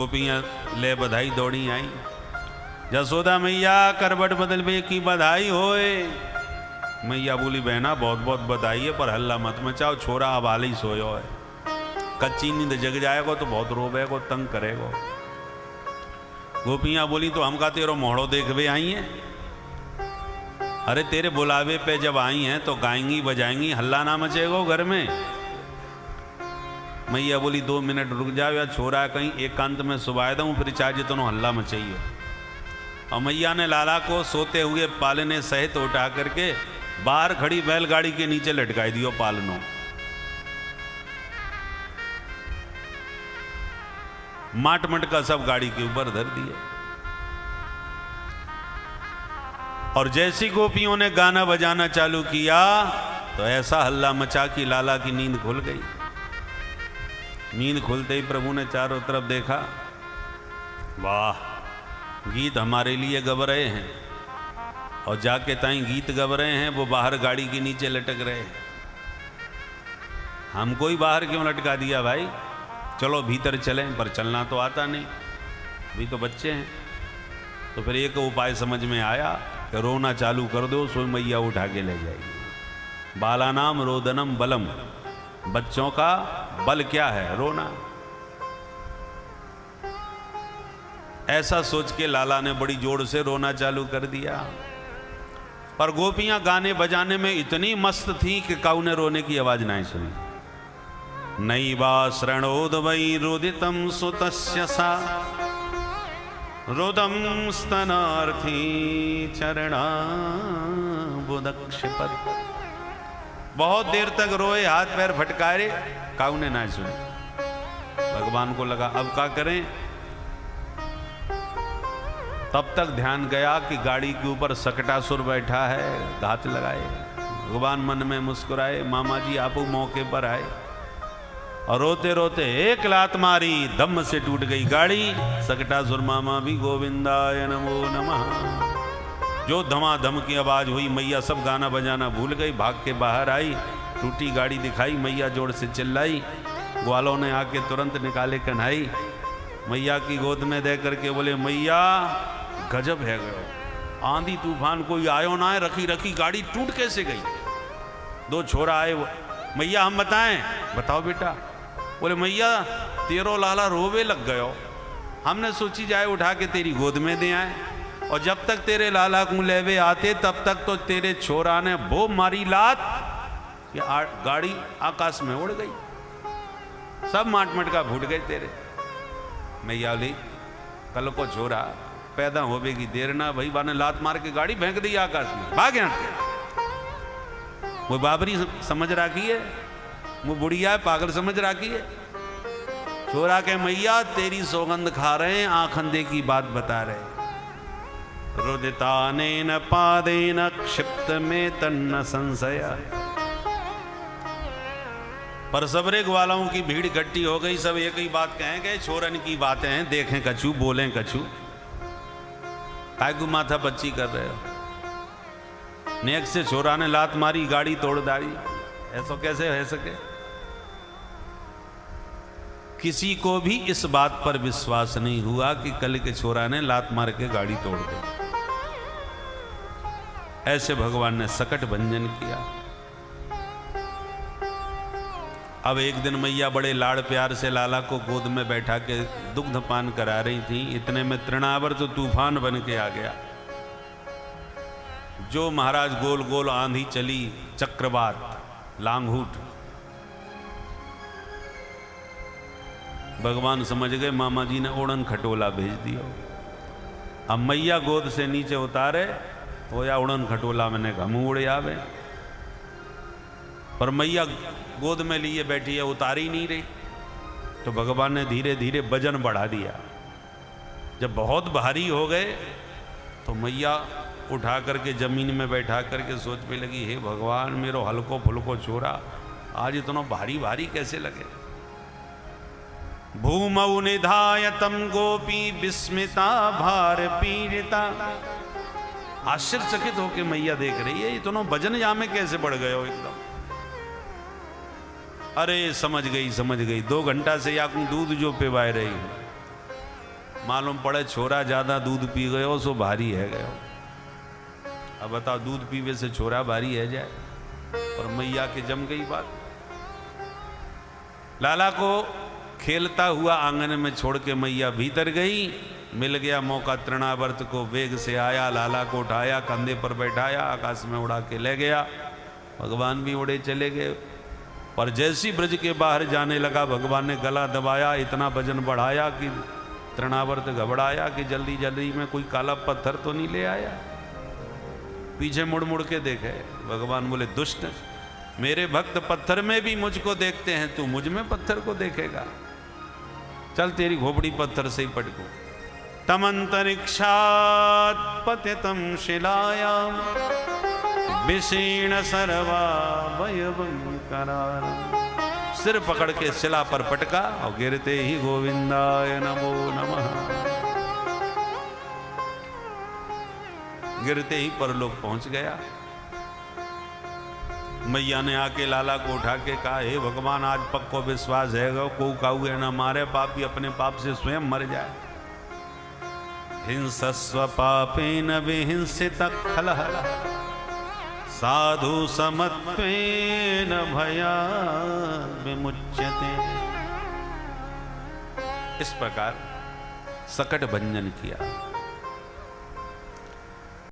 गोपियाँ ले बधाई दौड़ी आई। जसोदा मैया करवट बदल बे की बधाई होए। मैया बोली बहना बहुत बहुत बधाई है, पर हल्ला मत मचाओ, छोरा अब हाल ही सोयो है, कच्ची नींद जग जाएगा तो बहुत रोवेगो, तंग करेगो। गोपियाँ बोली तो हम का तेरो मोहड़ो देखवे आई हैं? अरे तेरे बुलावे पे जब आई हैं तो गाएंगी बजाएंगी, हल्ला ना मचेगो घर में। मैया बोली 2 मिनट रुक जाओ, या छोरा कहीं एकांत में सुबाए दूँ, फिर चाहे तो हल्ला मचाइए। और मैया ने लाला को सोते हुए पालने सहित उठा करके बाहर खड़ी बैलगाड़ी के नीचे लटकाई दियो पालनो। माट मटका सब गाड़ी के ऊपर धर दिए। और जैसी गोपियों ने गाना बजाना चालू किया तो ऐसा हल्ला मचा कि लाला की नींद खुल गई। नींद खुलते ही प्रभु ने चारों तरफ देखा, वाह, गीत हमारे लिए गब रहे हैं, और जाके ताई गीत गब रहे हैं वो बाहर गाड़ी के नीचे लटक रहे हैं। हमको ही बाहर क्यों लटका दिया भाई? चलो भीतर चलें, पर चलना तो आता नहीं, अभी तो बच्चे हैं। तो फिर एक उपाय समझ में आया कि रोना चालू कर दो, सो मैया उठा के ले जाएगी। बालानाम रोदनम बलम, बच्चों का बल क्या है? रोना। ऐसा सोच के लाला ने बड़ी जोर से रोना चालू कर दिया। पर गोपियां गाने बजाने में इतनी मस्त थी कि काऊ ने रोने की आवाज नहीं सुनी। नैवा शरणोद वै रुदितम सुतस्य सा, रुदम स्तनार्थी चरणा बुदक्षिपत। बहुत देर तक रोए, हाथ पैर फटकारे, काऊ ने ना सुनी। भगवान को लगा अब क्या करें। तब तक ध्यान गया कि गाड़ी के ऊपर सकटासुर बैठा है, घात लगाए। भगवान मन में मुस्कुराए, मामा जी आप मौके पर आए और रोते रोते एक लात मारी, दम से टूट गई गाड़ी। सकटासुर मामा भी गोविंदाय नमो नमः। जो धमाधम की आवाज हुई, मैया सब गाना बजाना भूल गई, भाग के बाहर आई, टूटी गाड़ी दिखाई, मैया जोर से चिल्लाई। ग्वालों ने आके तुरंत निकाले कन्हई, मैया की गोद में दे करके बोले मैया गजब है गयो, आंधी तूफान कोई आयो ना है, रखी रखी गाड़ी टूट कैसे गई? 2 छोरा आए, मैया हम बताएं? बताओ बेटा। बोले मैया तेरो लाला रोवे लग गयो, हमने सोची जाए उठा के तेरी गोद में दे आए, और जब तक तेरे लाला को लेवे आते तब तक तो तेरे छोरा ने वो मारी लात कि गाड़ी आकाश में उड़ गई, सब माट मटका फूट गए तेरे। मैया बोली कल को छोरा पैदा होवे की देर ना भाई, बाने लात मार के गाड़ी फेंक दी आकाश में, भाग यहाँ। वो बाबरी समझ रखी है, वो बुढ़िया पागल समझ रखी है। छोरा के मैया तेरी सौगंध खा रहे हैं, आखंदे की बात बता रहे। रुदितानेन पादेन क्षिप्त में तन्न संशय। पर सबरे ग्वालों की भीड़ इकट्ठी हो गई, सब एक ही बात कहेंगे, छोरन की बातें हैं, देखें कछू बोलें कछू। कायगु माथा बच्ची कर रहे हो? नेक से छोरा ने लात मारी, गाड़ी तोड़ डाली, ऐसा कैसे हो सके? किसी को भी इस बात पर विश्वास नहीं हुआ कि कल के छोरा ने लात मार के गाड़ी तोड़ दी। ऐसे भगवान ने सकट भंजन किया। अब एक दिन मैया बड़े लाड़ प्यार से लाला को गोद में बैठा के दुग्ध पान करा रही थी, इतने में तृणावर तो तूफान बन के आ गया। जो महाराज गोल गोल आंधी चली, चक्रवात, लांगूट। भगवान समझ गए मामा जी ने ओढ़न खटोला भेज दिया। अब मैया गोद से नीचे उतारे तो या उड़न खटोला मैंने घम उड़े आवे, पर मैया गोद में लिए बैठी है, उतारी नहीं रही। तो भगवान ने धीरे धीरे वजन बढ़ा दिया। जब बहुत भारी हो गए तो मैया उठा करके जमीन में बैठा करके सोच पे लगी, हे भगवान मेरो हल्को फुल्को छोरा आज इतना भारी भारी कैसे लगे। भूमौ निधायतम गोपी विस्मिता भार पीड़िता। आश्चर्यचकित होके मैया देख रही है, इतना वजन यहाँ में कैसे बढ़ गए हो एकदम। अरे समझ गई 2 घंटा से या दूध जो पिवाए रही, मालूम पड़े छोरा ज्यादा दूध पी गयो सो भारी है गयो। अब बताओ दूध पीवे से छोरा भारी है जाए? और मैया के जम गई बात। लाला को खेलता हुआ आंगन में छोड़ के मैया भीतर गई। मिल गया मौका, तृणावर्त को वेग से आया, लाला को उठाया, कंधे पर बैठाया, आकाश में उड़ा के ले गया। भगवान भी उड़े चले गए। पर जैसी ब्रज के बाहर जाने लगा, भगवान ने गला दबाया, इतना वजन बढ़ाया कि तृणावर्त घबराया कि जल्दी जल्दी में कोई काला पत्थर तो नहीं ले आया। पीछे मुड़ मुड़ के देखे, भगवान बोले दुष्ट, मेरे भक्त पत्थर में भी मुझको देखते हैं, तू मुझ में पत्थर को देखेगा? चल तेरी खोपड़ी पत्थर से ही पटको। तमंतरिक्षात् पतितं शिलायां विशीर्ण सर्वावयवं करारम्। सिर पकड़ के शिला पर पटका और गिरते ही गोविंदाय नमो नमः। गिरते ही परलोक पहुंच गया। मैया ने आके लाला को उठा के कहा, हे भगवान, आज पक्को विश्वास है को काउए न मारे, पापी अपने पाप से स्वयं मर जाए। हिंसस्व पापेन विहिंसित खलः साधु समत्वेन भयात् विमुच्यते। इस प्रकार सकट भंजन किया।